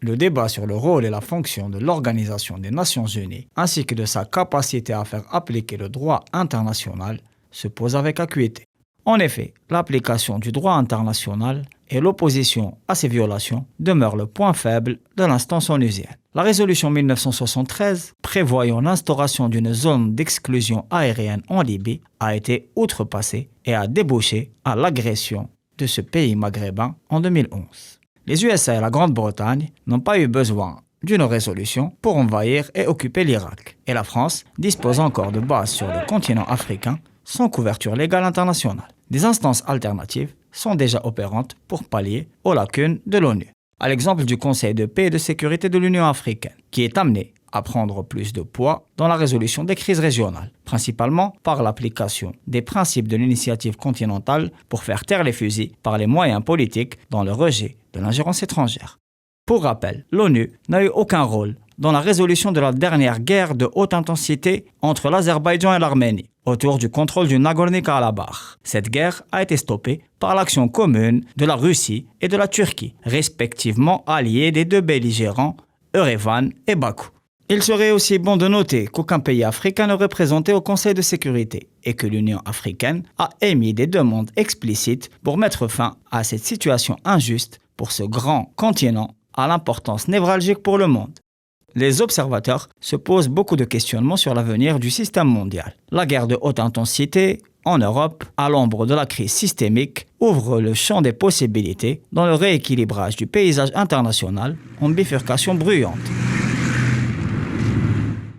Le débat sur le rôle et la fonction de l'Organisation des Nations Unies, ainsi que de sa capacité à faire appliquer le droit international, se pose avec acuité. En effet, l'application du droit international et l'opposition à ces violations demeurent le point faible de l'instance onusienne. La résolution 1973, prévoyant l'instauration d'une zone d'exclusion aérienne en Libye, a été outrepassée et a débouché à l'agression de ce pays maghrébin en 2011. Les USA et la Grande-Bretagne n'ont pas eu besoin d'une résolution pour envahir et occuper l'Irak. Et la France dispose encore de bases sur le continent africain sans couverture légale internationale. Des instances alternatives sont déjà opérantes pour pallier aux lacunes de l'ONU. À l'exemple du Conseil de paix et de sécurité de l'Union africaine, qui est amené à prendre plus de poids dans la résolution des crises régionales, principalement par l'application des principes de l'initiative continentale pour faire taire les fusils par les moyens politiques dans le rejet de l'ingérence étrangère. Pour rappel, l'ONU n'a eu aucun rôle dans la résolution de la dernière guerre de haute intensité entre l'Azerbaïdjan et l'Arménie, autour du contrôle du Nagorno-Karabakh. Cette guerre a été stoppée par l'action commune de la Russie et de la Turquie, respectivement alliés des deux belligérants, Erevan et Bakou. Il serait aussi bon de noter qu'aucun pays africain n'est représenté au Conseil de sécurité et que l'Union africaine a émis des demandes explicites pour mettre fin à cette situation injuste pour ce grand continent à l'importance névralgique pour le monde. Les observateurs se posent beaucoup de questionnements sur l'avenir du système mondial. La guerre de haute intensité en Europe, à l'ombre de la crise systémique, ouvre le champ des possibilités dans le rééquilibrage du paysage international en bifurcation bruyante.